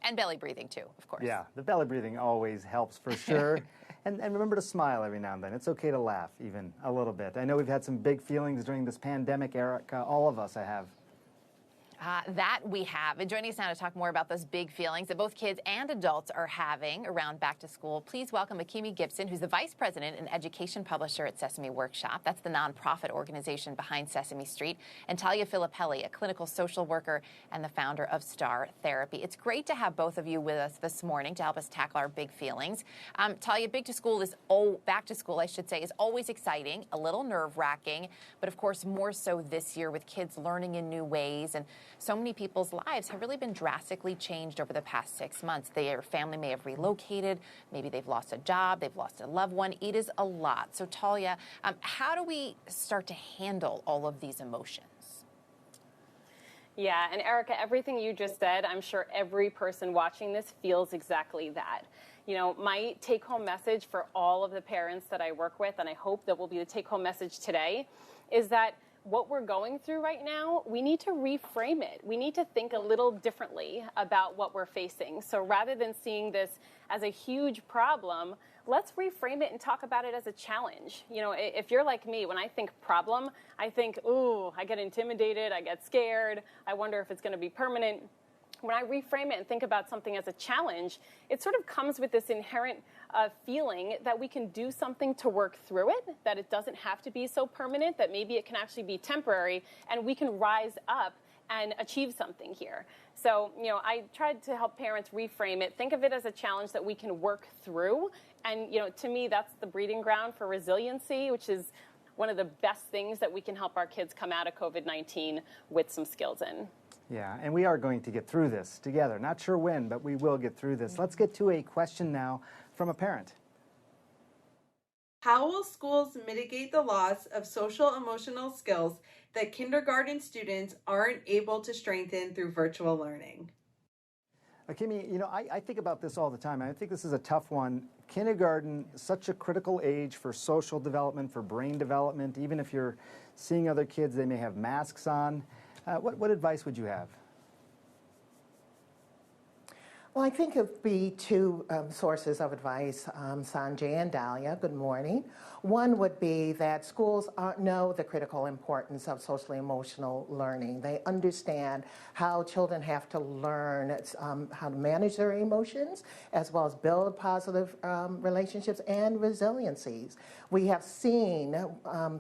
And belly breathing too, of course. Yeah, the belly breathing always helps for sure. And remember to smile every now and then. It's okay to laugh even a little bit. I know we've had some big feelings during this pandemic, Erica. All of us have. That we have. And joining us now to talk more about those big feelings that both kids and adults are having around back to school, please welcome Akimi Gibson, who's the Vice President and Education Publisher at Sesame Workshop. That's the nonprofit organization behind Sesame Street. And Talia Filippelli, a clinical social worker and the founder of Star Therapy. It's great to have both of you with us this morning to help us tackle our big feelings. Talia, back to school, I should say, is always exciting, a little nerve-wracking, but of course more so this year with kids learning in new ways. And so many people's lives have really been drastically changed over the past 6 months. Their family may have relocated, maybe they've lost a job, they've lost a loved one. It is a lot. So Talia, how do we start to handle all of these emotions? Yeah, and Erica, everything you just said, I'm sure every person watching this feels exactly that. You know, my take-home message for all of the parents that I work with, and I hope that will be the take-home message today, is that what we're going through right now, we need to reframe it. We need to think a little differently about what we're facing. So rather than seeing this as a huge problem, let's reframe it and talk about it as a challenge. You know, if you're like me, when I think problem, I think, ooh, I get intimidated, I get scared, I wonder if it's going to be permanent. When I reframe it and think about something as a challenge, it sort of comes with this inherent feeling that we can do something to work through it, that it doesn't have to be so permanent, that maybe it can actually be temporary, and we can rise up and achieve something here. So, you know, I tried to help parents reframe it, think of it as a challenge that we can work through. And, you know, to me, that's the breeding ground for resiliency, which is one of the best things that we can help our kids come out of COVID-19 with some skills in. Yeah, and we are going to get through this together. Not sure when, but we will get through this. Let's get to a question now from a parent. How will schools mitigate the loss of social emotional skills that kindergarten students aren't able to strengthen through virtual learning? Akimi, you know, I think about this all the time. I think this is a tough one. Kindergarten, such a critical age for social development, for brain development. Even if you're seeing other kids, they may have masks on. What advice would you have? Well, I think it would be two sources of advice, Sanjay and Talia. Good morning. One would be that schools know the critical importance of socially emotional learning. They understand how children have to learn how to manage their emotions, as well as build positive relationships and resiliencies. We have seen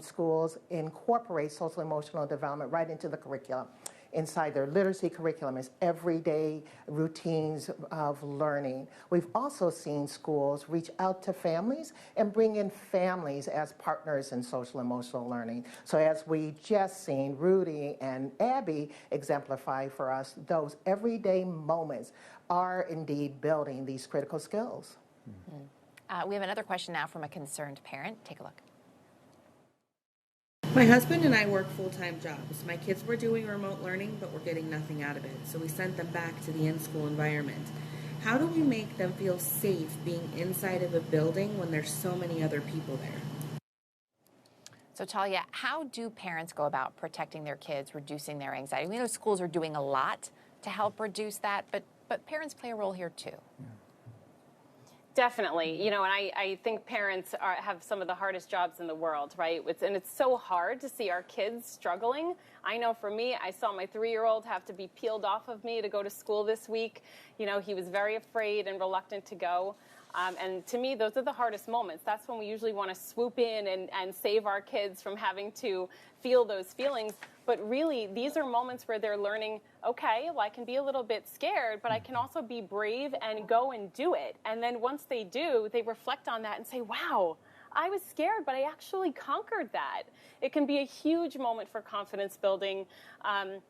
schools incorporate social emotional development right into the curriculum. Inside their literacy curriculum is everyday routines of learning. We've also seen schools reach out to families and bring in families as partners in social emotional learning. So as we just seen Rudy and Abby exemplify for us, those everyday moments are indeed building these critical skills. We have another question now from a concerned parent. Take a look. My husband and I work full-time jobs. My kids were doing remote learning, but we're getting nothing out of it, so we sent them back to the in-school environment. How do we make them feel safe being inside of a building when there's so many other people there? So Talia, how do parents go about protecting their kids, reducing their anxiety? We know schools are doing a lot to help reduce that, but parents play a role here too. Yeah. Definitely. You know, and I think parents have some of the hardest jobs in the world, right? And it's so hard to see our kids struggling. I know for me, I saw my 3-year-old have to be peeled off of me to go to school this week. You know, he was very afraid and reluctant to go. And to me, those are the hardest moments. That's when we usually want to swoop in and save our kids from having to feel those feelings. But really, these are moments where they're learning, okay, well, I can be a little bit scared, but I can also be brave and go and do it. And then once they do, they reflect on that and say, wow, I was scared, but I actually conquered that. It can be a huge moment for confidence building. And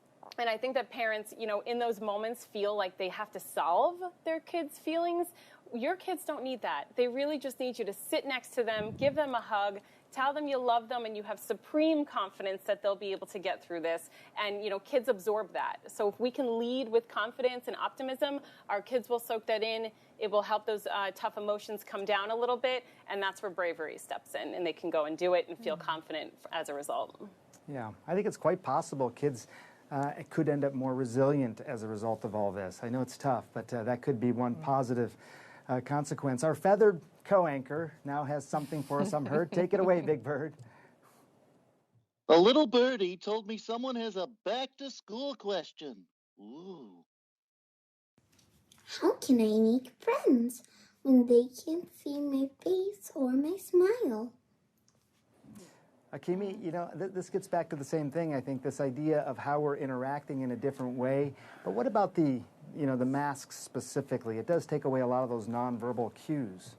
I think that parents, you know, in those moments feel like they have to solve their kids' feelings. Your kids don't need that. They really just need you to sit next to them, give them a hug, tell them you love them, and you have supreme confidence that they'll be able to get through this. And, you know, kids absorb that. So if we can lead with confidence and optimism, our kids will soak that in. It will help those tough emotions come down a little bit, and that's where bravery steps in, and they can go and do it and feel confident as a result. Yeah, I think it's quite possible kids it could end up more resilient as a result of all this. I know it's tough, but that could be one positive consequence. Our feathered co-anchor now has something for us. I'm hurt. Take it away, Big Bird. A little birdie told me someone has a back-to-school question. Ooh. How can I make friends when they can't see my face or my smile? Akimi, you know, this gets back to the same thing, I think, this idea of how we're interacting in a different way. But what about the masks specifically? It does take away a lot of those nonverbal cues.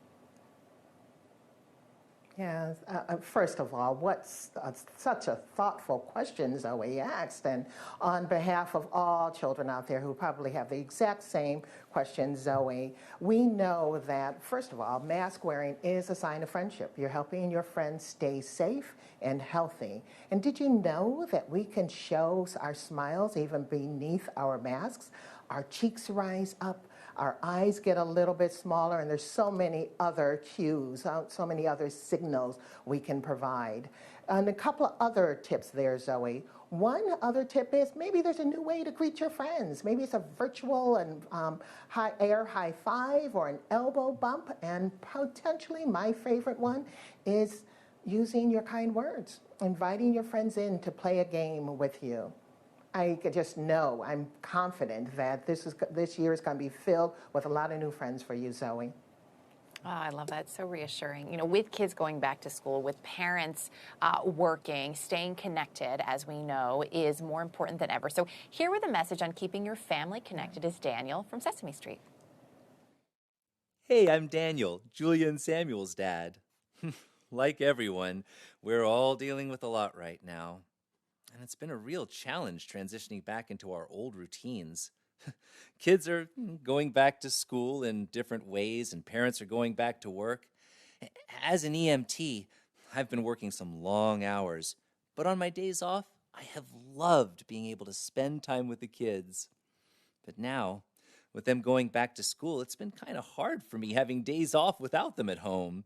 Yes. First of all, what's such a thoughtful question Zoe asked, and on behalf of all children out there who probably have the exact same question, Zoe, we know that, first of all, mask wearing is a sign of friendship. You're helping your friends stay safe and healthy. And did you know that we can show our smiles even beneath our masks? Our cheeks rise up, our eyes get a little bit smaller, and there's so many other cues, so many other signals we can provide. And a couple of other tips there, Zoe. One other tip is maybe there's a new way to greet your friends. Maybe it's a virtual and air high five or an elbow bump. And potentially my favorite one is using your kind words, inviting your friends in to play a game with you. I just know, I'm confident that this year is going to be filled with a lot of new friends for you, Zoe. Oh, I love that. So reassuring. You know, with kids going back to school, with parents working, staying connected, as we know, is more important than ever. So here with a message on keeping your family connected is Daniel from Sesame Street. Hey, I'm Daniel, Julia and Samuel's dad. Like everyone, we're all dealing with a lot right now. And it's been a real challenge transitioning back into our old routines. Kids are going back to school in different ways, and parents are going back to work. As an EMT, I've been working some long hours, but on my days off, I have loved being able to spend time with the kids. But now, with them going back to school, it's been kind of hard for me having days off without them at home.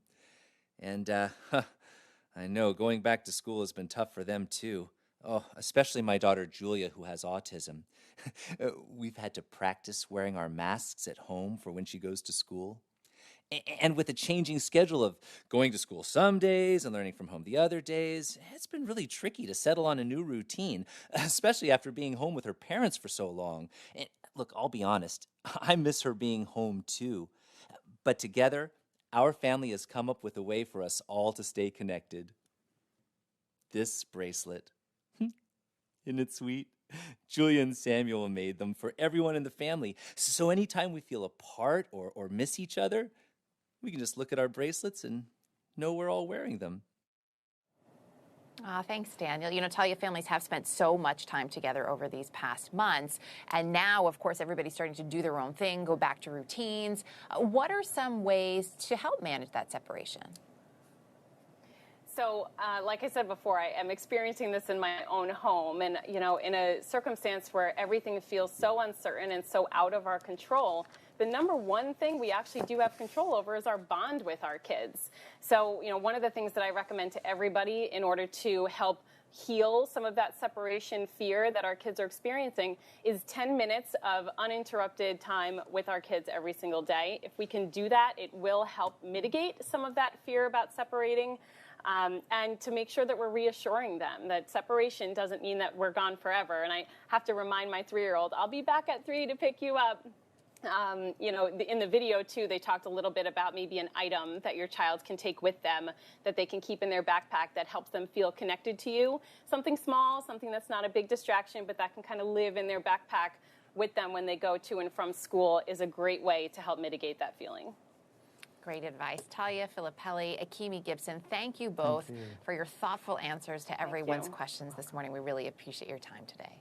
And I know going back to school has been tough for them too. Oh, especially my daughter Julia, who has autism. We've had to practice wearing our masks at home for when she goes to school. And with the changing schedule of going to school some days and learning from home the other days, it's been really tricky to settle on a new routine, especially after being home with her parents for so long. And look, I'll be honest, I miss her being home too. But together, our family has come up with a way for us all to stay connected. This bracelet. Isn't it sweet? Julia and Samuel made them for everyone in the family. So anytime we feel apart or miss each other, we can just look at our bracelets and know we're all wearing them. Thanks, Daniel. You know, Talia, families have spent so much time together over these past months. And now, of course, everybody's starting to do their own thing, go back to routines. What are some ways to help manage that separation? So, like I said before, I am experiencing this in my own home. And, you know, in a circumstance where everything feels so uncertain and so out of our control, the number one thing we actually do have control over is our bond with our kids. So, you know, one of the things that I recommend to everybody in order to help heal some of that separation fear that our kids are experiencing is 10 minutes of uninterrupted time with our kids every single day. If we can do that, it will help mitigate some of that fear about separating. And to make sure that we're reassuring them that separation doesn't mean that we're gone forever. And I have to remind my 3-year-old, I'll be back at 3 to pick you up. You know, in the video, too, they talked a little bit about maybe an item that your child can take with them that they can keep in their backpack that helps them feel connected to you. Something small, something that's not a big distraction, but that can kind of live in their backpack with them when they go to and from school is a great way to help mitigate that feeling. Great advice. Talia, Filippelli, Akimi Gibson, thank you both for your thoughtful answers to everyone's questions this morning. We really appreciate your time today.